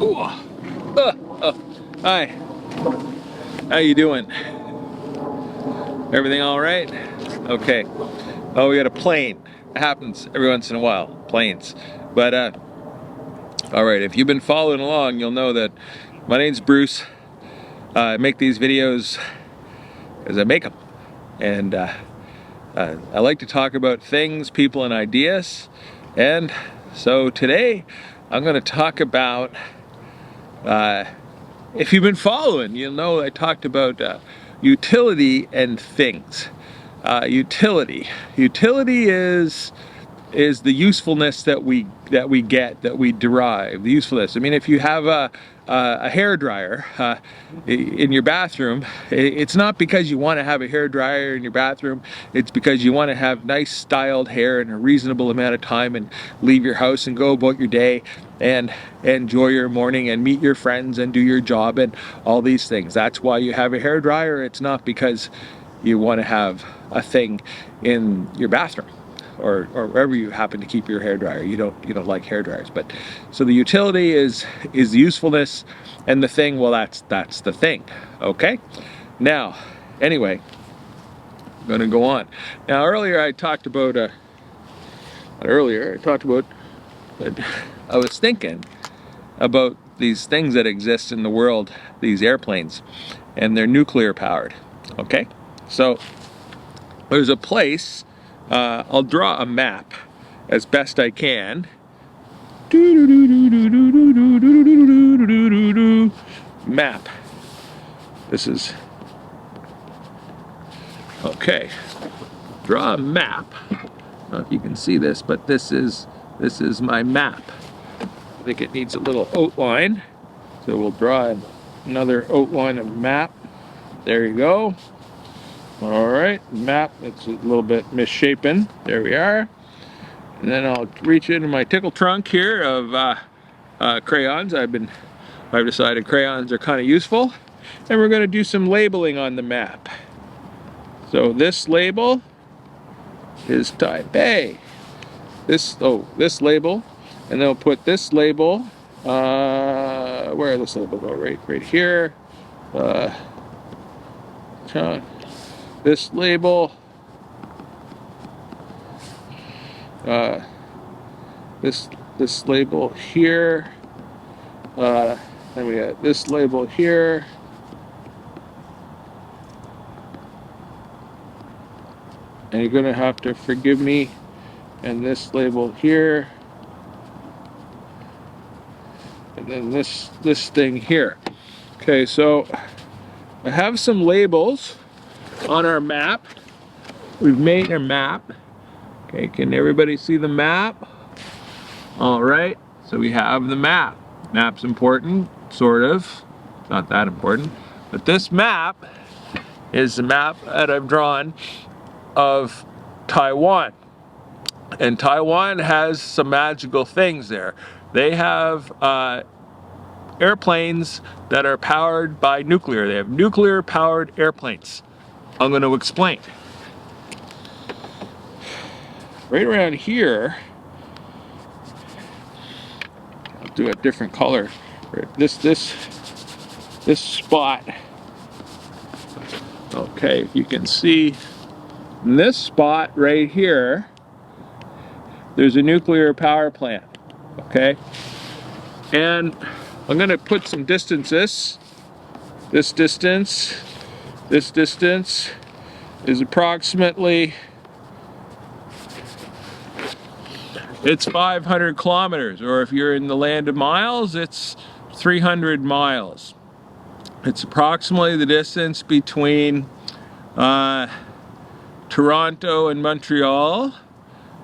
Ooh. Hi. How you doing? Everything all right? Okay. Oh, we got a plane. It happens every once in a while. Planes. But all right. If you've been following along, you'll know that my name's Bruce. I make these videos as I make them, and I like to talk about things, people, and ideas. And so today, I'm going to talk about. If you've been following, you'll know I talked about utility and things. Utility is the usefulness that we get, that we derive. The usefulness. I mean, if you have a hair dryer in your bathroom, it's not because you want to have a hair dryer in your bathroom. It's because you want to have nice styled hair in a reasonable amount of time and leave your house and go about your day and enjoy your morning and meet your friends and do your job and all these things. That's why you have a hair dryer. It's not because you want to have a thing in your bathroom or wherever you happen to keep your hair dryer. You don't like hair dryers. But so the utility is the usefulness, and the thing, well, that's the thing. Okay. Now, anyway, I'm gonna go on. Now earlier I talked about I was thinking about these things that exist in the world, these airplanes, and they're nuclear powered. Okay, so there's a place. I'll draw a map as best I can. Map. This is okay. Draw a map. I don't know if you can see this, but this is my map. I think it needs a little outline, so we'll draw another outline of map. There you go. All right, map. It's a little bit misshapen. There we are. And then I'll reach into my tickle trunk here of crayons. I've decided crayons are kind of useful, and we're going to do some labeling on the map. So this label is type A. This label, and then we'll put this label. Where this label go? Right here. This label. This label here. Then we got this label here. And you're gonna have to forgive me. And this label here. And then this thing here. Okay, so I have some labels on our map. We've made our map. Okay, can everybody see the map? All right, so we have the map. Map's important, sort of. It's not that important. But this map is the map that I've drawn of Taiwan. And Taiwan has some magical things there. They have airplanes that are powered by nuclear. They have nuclear powered airplanes. I'm going to explain. Right around here, I'll do a different color. This spot. Okay, you can see in this spot right here, there's a nuclear power plant. Okay, and I'm going to put some distances. This distance is approximately, it's 500 kilometers, or if you're in the land of miles, it's 300 miles. It's approximately the distance between Toronto and Montreal,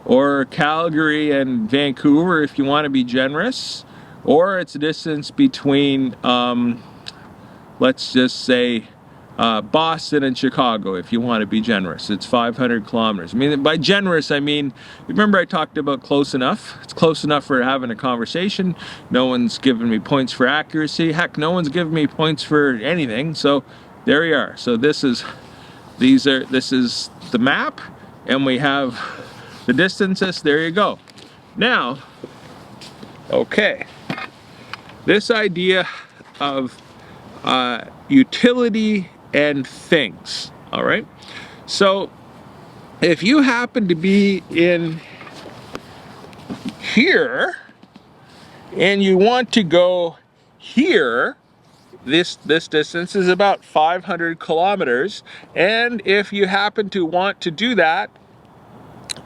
or Calgary and Vancouver if you want to be generous, or it's a distance between let's just say Boston and Chicago if you want to be generous. It's 500 kilometers. I mean, by generous I mean, remember I talked about close enough. It's close enough for having a conversation. No one's giving me points for accuracy. Heck, no one's giving me points for anything. So there we are. So this is the map, and we have the distances. There you go. Now, okay, this idea of utility and things. All right. So if you happen to be in here and you want to go here, this distance is about 500 kilometers. And if you happen to want to do that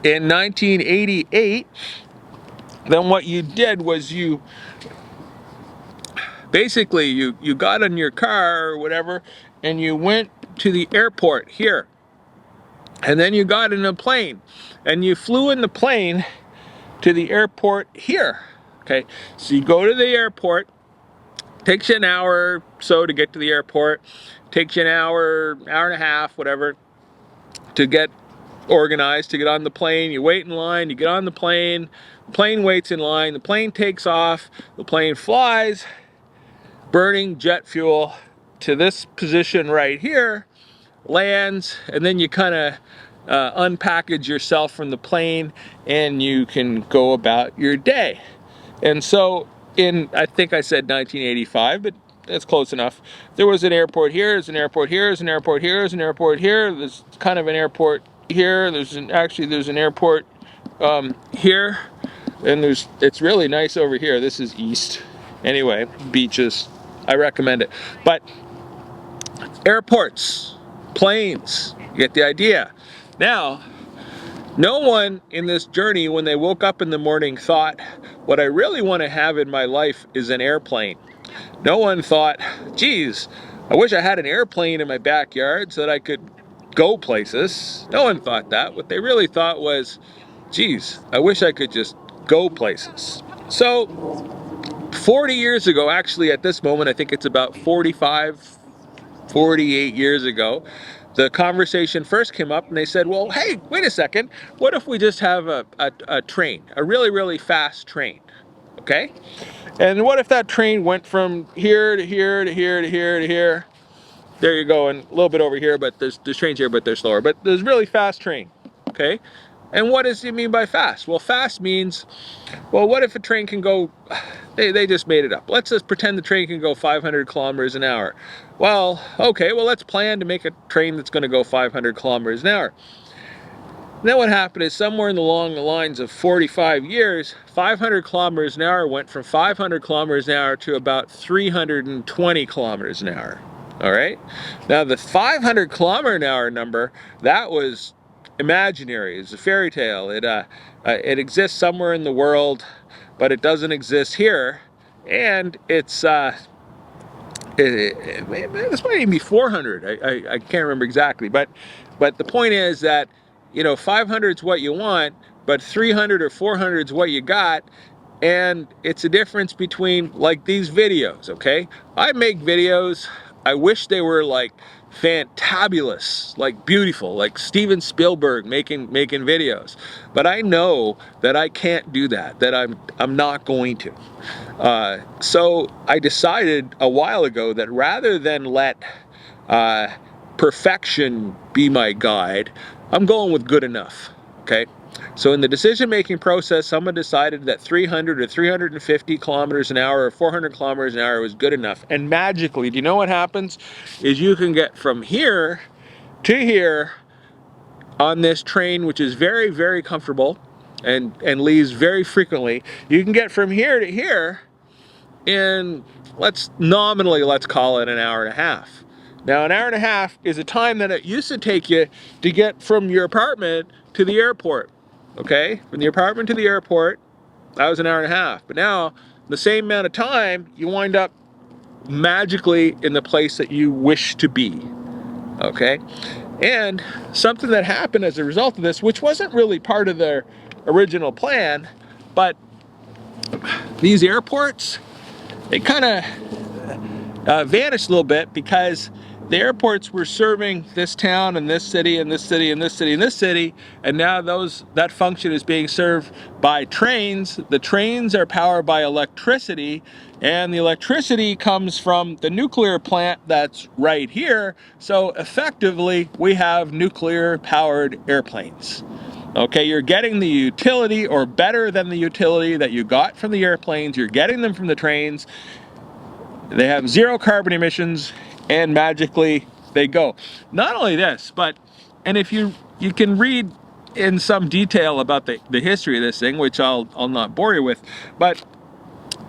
in 1988, then what you did was you basically you got in your car or whatever and you went to the airport here. And then you got in a plane and you flew in the plane to the airport here. Okay, so you go to the airport, takes you an hour or so to get to the airport, takes you an hour, hour and a half, whatever, to get organized, to get on the plane. You wait in line, you get on the plane waits in line, the plane takes off, the plane flies, burning jet fuel to this position right here, lands, and then you kind of unpackage yourself from the plane and you can go about your day. And so in, I think I said 1985, but that's close enough. There was an airport here, there's an airport here, there's an airport here, there's an airport here, there's kind of an airport here, there's an airport here, and it's really nice over here. This is east. Anyway, beaches, I recommend it. But airports, planes, you get the idea. Now, no one in this journey, when they woke up in the morning, thought, what I really want to have in my life is an airplane. No one thought, geez, I wish I had an airplane in my backyard so that I could go places. No one thought that. What they really thought was, geez, I wish I could just go places. So 40 years ago, actually at this moment, I think it's about 45, 48 years ago, the conversation first came up and they said, well, hey, wait a second, what if we just have a train, a really, really fast train, okay? And what if that train went from here to here to here to here to here? There you go, and a little bit over here, but there's trains here, but they're slower. But there's really fast train, okay? And what does it mean by fast? Well, fast means, well, what if a train can go, they just made it up. Let's just pretend the train can go 500 kilometers an hour. Well, okay, well, let's plan to make a train that's going to go 500 kilometers an hour. And then what happened is somewhere along the lines of 45 years, 500 kilometers an hour went from 500 kilometers an hour to about 320 kilometers an hour. All right. Now the 500 kilometer an hour number, that was imaginary. It's a fairy tale. It exists somewhere in the world, but it doesn't exist here. And it's this might even be 400. I can't remember exactly, but the point is that, you know, 500 is what you want, but 300 or 400 is what you got. And it's a difference between, like, these videos, okay? I make videos, I wish they were like fantabulous, like beautiful, like Steven Spielberg making videos. But I know that I can't do that, that I'm not going to. So I decided a while ago that rather than let perfection be my guide, I'm going with good enough, okay? So in the decision-making process, someone decided that 300 or 350 kilometers an hour or 400 kilometers an hour was good enough. And magically, do you know what happens? Is you can get from here to here on this train, which is very, very comfortable and leaves very frequently. You can get from here to here in, let's call it an hour and a half. Now, an hour and a half is a time that it used to take you to get from your apartment to the airport. Okay, from the apartment to the airport, that was an hour and a half. But now, the same amount of time, you wind up magically in the place that you wish to be. Okay, and something that happened as a result of this, which wasn't really part of their original plan, but these airports, they kind of vanished a little bit because the airports were serving this town and this city and this city and this city and this city, and now that function is being served by trains. The trains are powered by electricity, and the electricity comes from the nuclear plant that's right here. So effectively, we have nuclear powered airplanes. Okay, you're getting the utility, or better than the utility, that you got from the airplanes. You're getting them from the trains. They have zero carbon emissions, and magically they go. Not only this, but, and if you can read in some detail about the history of this thing, which I'll not bore you with, but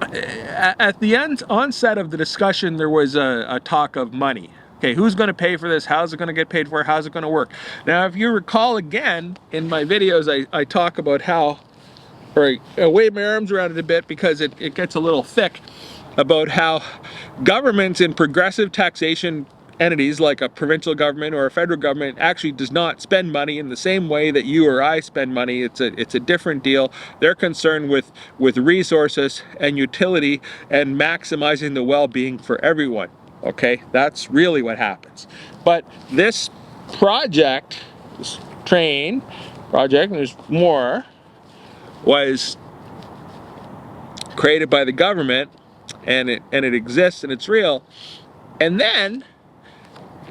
at the onset of the discussion, there was a talk of money. Okay, who's going to pay for this? How's it going to get paid for? How's it going to work? Now, if you recall again, in my videos, I talk about how, or I wave my arms around it a bit because it gets a little thick, about how governments in progressive taxation entities like a provincial government or a federal government actually does not spend money in the same way that you or I spend money. It's a different deal. They're concerned with resources and utility and maximizing the well-being for everyone. Okay, that's really what happens. But this project, this train project, and there's more, was created by the government, and it exists and it's real. And then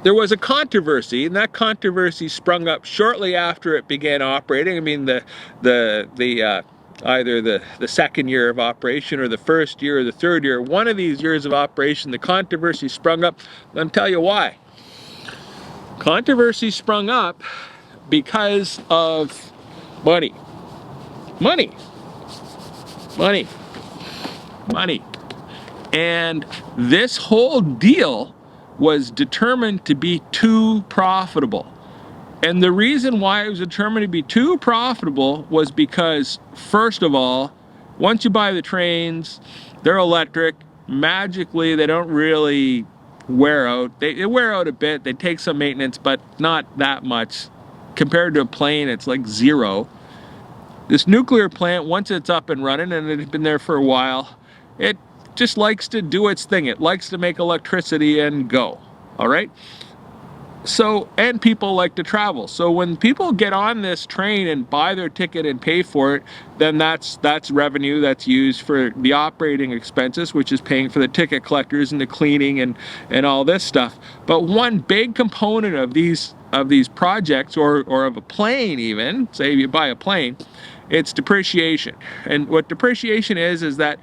there was a controversy, and that controversy sprung up shortly after it began operating. I mean, either the second year of operation or the first year or the third year, one of these years of operation, the controversy sprung up. Let me tell you why. Controversy sprung up because of money. Money. Money. Money. And this whole deal was determined to be too profitable. And the reason why it was determined to be too profitable was because, first of all, once you buy the trains, they're electric. Magically, they don't really wear out. They wear out a bit. They take some maintenance, but not that much. Compared to a plane, it's like zero. This nuclear plant, once it's up and running, and it's been there for a while, it just likes to do its thing. It likes to make electricity and go. All right? So, and people like to travel. So when people get on this train and buy their ticket and pay for it, then that's revenue that's used for the operating expenses, which is paying for the ticket collectors and the cleaning and all this stuff. But one big component of these projects, or of a plane even, say you buy a plane, it's depreciation. And what depreciation is that,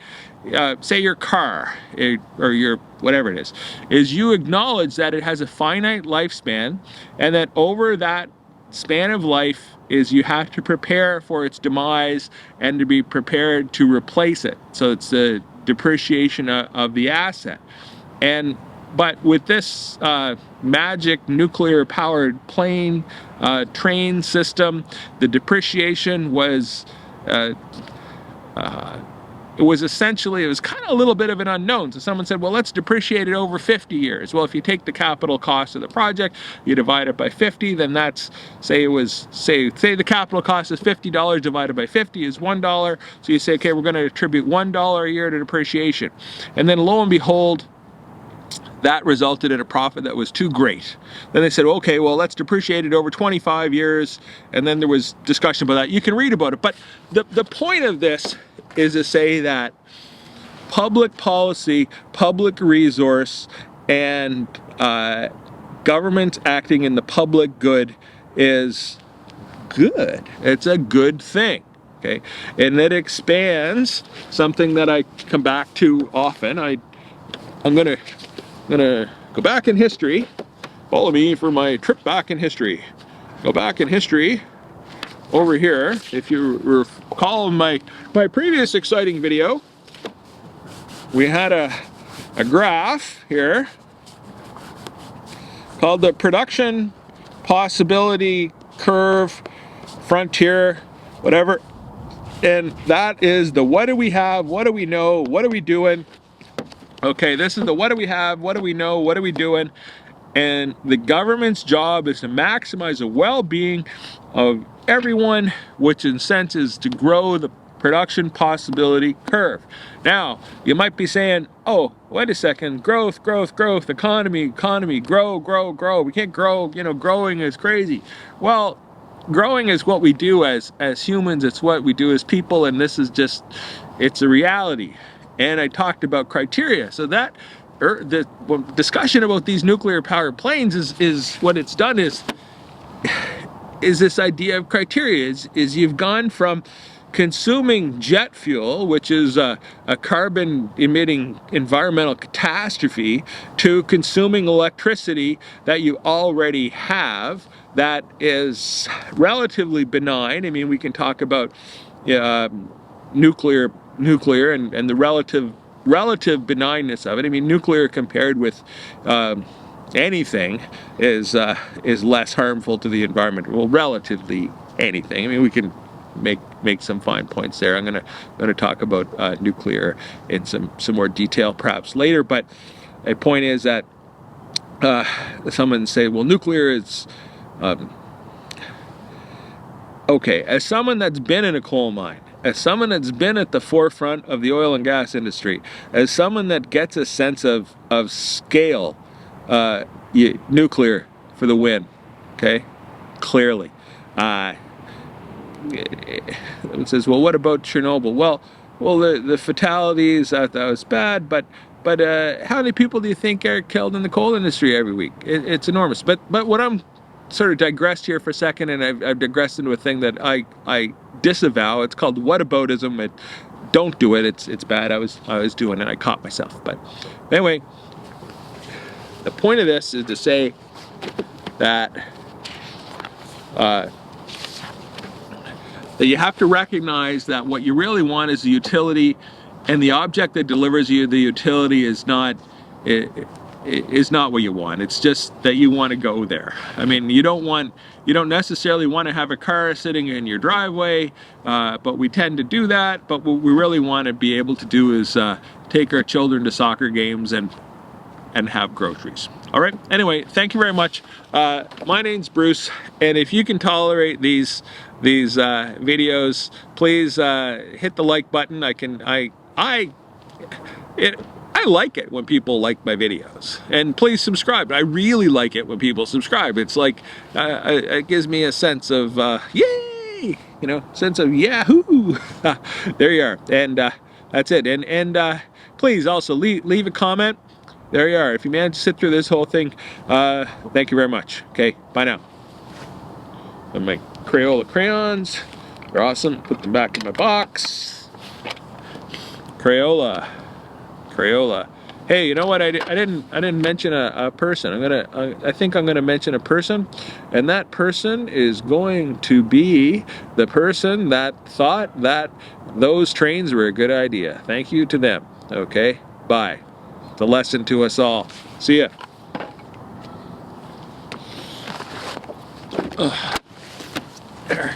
say your car, or your whatever it is you acknowledge that it has a finite lifespan, and that over that span of life is you have to prepare for its demise and to be prepared to replace it. So it's the depreciation of the asset. But with this magic nuclear powered plane train system, the depreciation was it was kind of a little bit of an unknown. So someone said, well, let's depreciate it over 50 years. Well, if you take the capital cost of the project, you divide it by 50, then that's, say the capital cost is $50 divided by 50 is $1. So you say, okay, we're going to attribute $1 a year to depreciation. And then lo and behold, that resulted in a profit that was too great. Then they said, okay, well, let's depreciate it over 25 years. And then there was discussion about that. You can read about it. But the point of this is to say that public policy, public resource, and government acting in the public good is good. It's a good thing. Okay, and it expands something that I come back to often. I'm gonna go back in history. Follow me for my trip back in history. Go back in history over here. If you recall my previous exciting video, we had a graph here called the production possibility curve frontier, whatever. And that is the what do we have, what do we know, what are we doing. Okay, this is the what do we have, what do we know, what are we doing. And the government's job is to maximize the well-being of everyone, which in a sense is to grow the production possibility curve. Now, you might be saying, oh, wait a second, growth, economy, grow. We can't grow, growing is crazy. Well, growing is what we do as humans, it's what we do as people, and this is just, it's a reality. And I talked about criteria, so that the discussion about these nuclear powered planes is what it's done is this idea of criteria is you've gone from consuming jet fuel, which is a carbon emitting environmental catastrophe, to consuming electricity that you already have that is relatively benign. I mean, we can talk about nuclear and the relative benignness of it. I mean, nuclear compared with anything is less harmful to the environment. Well, relatively anything. I mean, we can make some fine points there. I'm gonna talk about nuclear in some more detail perhaps later. But a point is that someone say, well, nuclear is okay. As someone that's been in a coal mine, as someone that's been at the forefront of the oil and gas industry, as someone that gets a sense of scale, nuclear for the win. Okay, clearly. It says, well, what about Chernobyl? Well, the fatalities, that was bad, but how many people do you think are killed in the coal industry every week? It's enormous. But what I'm sort of digressed here for a second, and I've digressed into a thing that I disavow. It's called whataboutism. Don't do it. It's bad. I was doing it. I caught myself. But anyway, the point of this is to say that that you have to recognize that what you really want is the utility, and the object that delivers you the utility is not what you want. It's just that you want to go there. I mean, you don't necessarily want to have a car sitting in your driveway, but we tend to do that. But what we really want to be able to do is take our children to soccer games and have groceries. All right. Anyway, thank you very much. My name's Bruce, and if you can tolerate these videos, please hit the like button. I like it when people like my videos, and please subscribe. I really like it when people subscribe. It's like it gives me a sense of yay, sense of yahoo. There you are, and that's it. And please also leave a comment. There you are. If you managed to sit through this whole thing, thank you very much. Okay, bye now. And my Crayola crayons, they're awesome. Put them back in my box. Crayola. Hey, you know what? I didn't mention a person. I think I'm gonna mention a person, and that person is going to be the person that thought that those trains were a good idea. Thank you to them. Okay, bye. It's a lesson to us all. See ya. There.